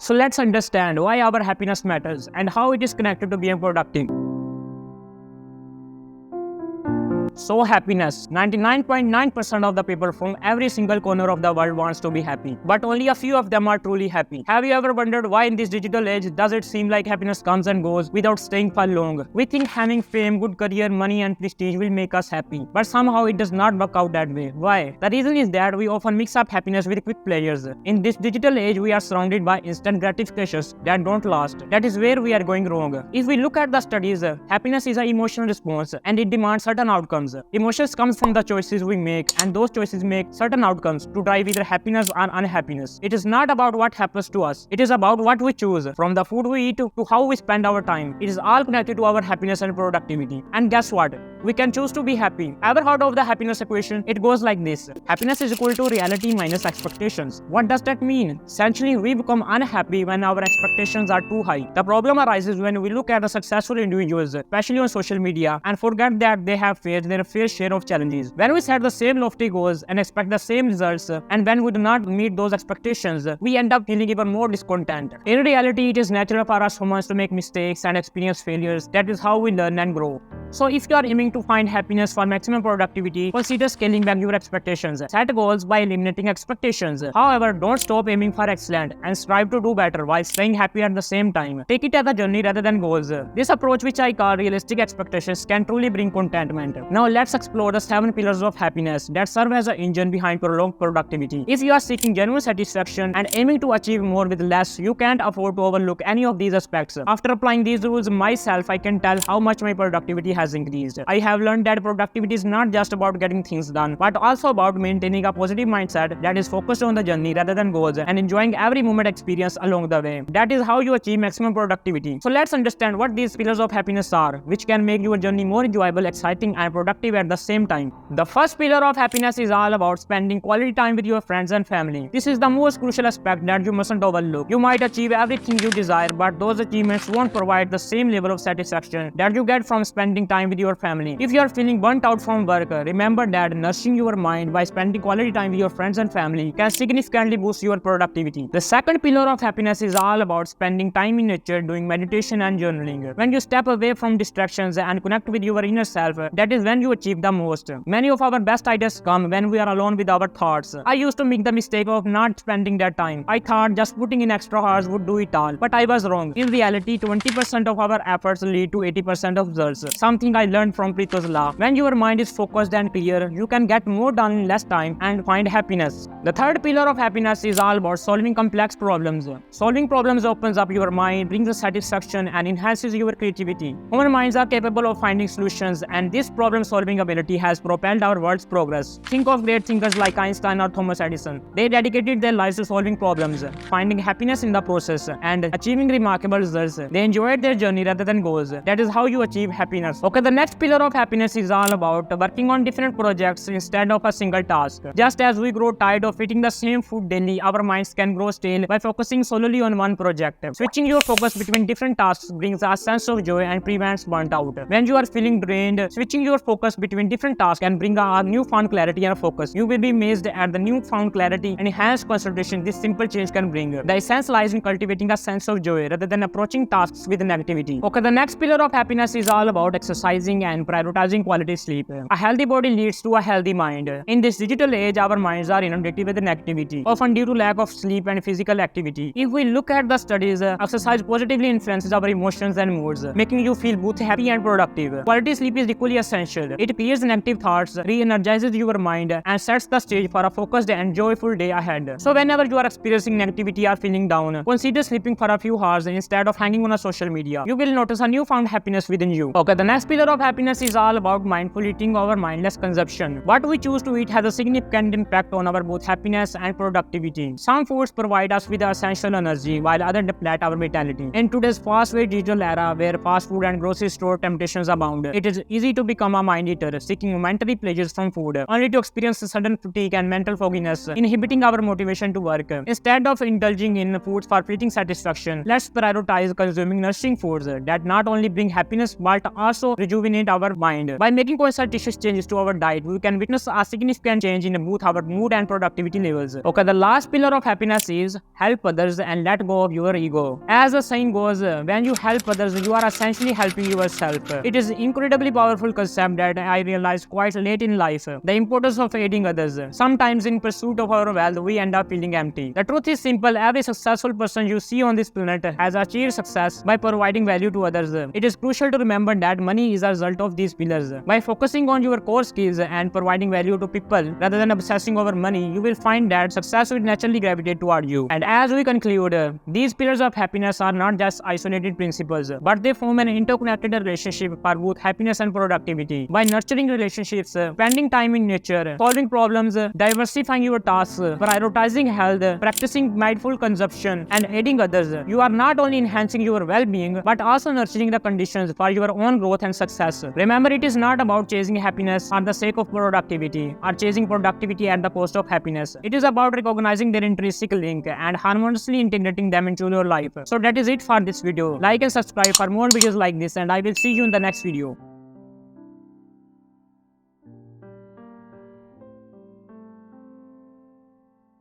So let's understand why our happiness matters and how it is connected to being productive. So happiness. 99.9% of the people from every single corner of the world wants to be happy. But only a few of them are truly happy. Have you ever wondered why in this digital age does it seem like happiness comes and goes without staying for long? We think having fame, good career, money and prestige will make us happy. But somehow it does not work out that way. Why? The reason is that we often mix up happiness with quick pleasures. In this digital age, we are surrounded by instant gratifications that don't last. That is where we are going wrong. If we look at the studies, happiness is an emotional response and it demands certain outcomes. Emotions comes from the choices we make, and those choices make certain outcomes to drive either happiness or unhappiness. It is not about what happens to us. It is about what we choose, from the food we eat to how we spend our time. It is all connected to our happiness and productivity. And guess what? We can choose to be happy. Ever heard of the happiness equation? It goes like this. Happiness is equal to reality minus expectations. What does that mean? Essentially, we become unhappy when our expectations are too high. The problem arises when we look at the successful individuals, especially on social media, and forget that they have faced their fair share of challenges. When we set the same lofty goals and expect the same results, and when we do not meet those expectations, we end up feeling even more discontent. In reality, it is natural for us humans to make mistakes and experience failures. That is how we learn and grow. So if you are aiming to find happiness for maximum productivity, consider scaling back your expectations. Set goals by eliminating expectations. However, don't stop aiming for excellence and strive to do better while staying happy at the same time. Take it as a journey rather than goals. This approach, which I call realistic expectations, can truly bring contentment. Now let's explore the 7 pillars of happiness that serve as an engine behind prolonged productivity. If you are seeking genuine satisfaction and aiming to achieve more with less, you can't afford to overlook any of these aspects. After applying these rules myself, I can tell how much my productivity has increased. I have learned that productivity is not just about getting things done, but also about maintaining a positive mindset that is focused on the journey rather than goals and enjoying every moment experience along the way. That is how you achieve maximum productivity. So let's understand what these pillars of happiness are, which can make your journey more enjoyable, exciting, and productive at the same time. The first pillar of happiness is all about spending quality time with your friends and family. This is the most crucial aspect that you mustn't overlook. You might achieve everything you desire, but those achievements won't provide the same level of satisfaction that you get from spending time with your family. If you are feeling burnt out from work, remember that nourishing your mind by spending quality time with your friends and family can significantly boost your productivity. The second pillar of happiness is all about spending time in nature, doing meditation and journaling. When you step away from distractions and connect with your inner self, that is when you achieve the most. Many of our best ideas come when we are alone with our thoughts. I used to make the mistake of not spending that time. I thought just putting in extra hours would do it all, but I was wrong. In reality, 20% of our efforts lead to 80% of results. Something I learned from Prito's law. When your mind is focused and clear, you can get more done in less time and find happiness. The third pillar of happiness is all about solving complex problems. Solving problems opens up your mind, brings satisfaction, and enhances your creativity. Human minds are capable of finding solutions, and this problem-solving ability has propelled our world's progress. Think of great thinkers like Einstein or Thomas Edison. They dedicated their lives to solving problems, finding happiness in the process, and achieving remarkable results. They enjoyed their journey rather than goals. That is how you achieve happiness. Okay, the next pillar of happiness is all about working on different projects instead of a single task. Just as we grow tired of eating the same food daily, our minds can grow stale by focusing solely on one project. Switching your focus between different tasks brings a sense of joy and prevents burnt out. When you are feeling drained, switching your focus between different tasks can bring a newfound clarity and focus. You will be amazed at the newfound clarity and enhanced concentration this simple change can bring. The essence lies in cultivating a sense of joy rather than approaching tasks with negativity. Okay, the next pillar of happiness is all about exercising and prioritizing quality sleep. A healthy body leads to a healthy mind. In this digital age, our minds are inundated with negativity, often due to lack of sleep and physical activity. If we look at the studies, exercise positively influences our emotions and moods, making you feel both happy and productive. Quality sleep is equally essential. It clears negative thoughts, re-energizes your mind, and sets the stage for a focused and joyful day ahead. So whenever you are experiencing negativity or feeling down, consider sleeping for a few hours instead of hanging on a social media. You will notice a newfound happiness within you. Okay, the next pillar of happiness is all about mindful eating or mindless consumption. What we choose to eat has a significant impact on our both happiness and productivity. Some foods provide us with essential energy, while others deplete our vitality. In today's fast-paced digital era, where fast food and grocery store temptations abound, it is easy to become a mind eater, seeking momentary pleasures from food, only to experience sudden fatigue and mental fogginess, inhibiting our motivation to work. Instead of indulging in foods for fleeting satisfaction, let's prioritize consuming nourishing foods that not only bring happiness but also rejuvenate our our mind. By making conscientious changes to our diet, we can witness a significant change in both our mood and productivity levels. Okay, the last pillar of happiness is help others and let go of your ego. As the saying goes, when you help others, you are essentially helping yourself. It is incredibly powerful concept that I realized quite late in life. The importance of aiding others. Sometimes in pursuit of our wealth, we end up feeling empty. The truth is simple. Every successful person you see on this planet has achieved success by providing value to others. It is crucial to remember that money is a result of these pillars. By focusing on your core skills and providing value to people rather than obsessing over money, you will find that success will naturally gravitate toward you. And as we conclude, these pillars of happiness are not just isolated principles, but they form an interconnected relationship for both happiness and productivity. By nurturing relationships, spending time in nature, solving problems, diversifying your tasks, prioritizing health, practicing mindful consumption, and aiding others, you are not only enhancing your well-being, but also nurturing the conditions for your own growth and success. Remember, it is not about chasing happiness for the sake of productivity or chasing productivity at the cost of happiness. It is about recognizing their intrinsic link and harmoniously integrating them into your life. So that is it for this video. Like and subscribe for more videos like this, and I will see you in the next video.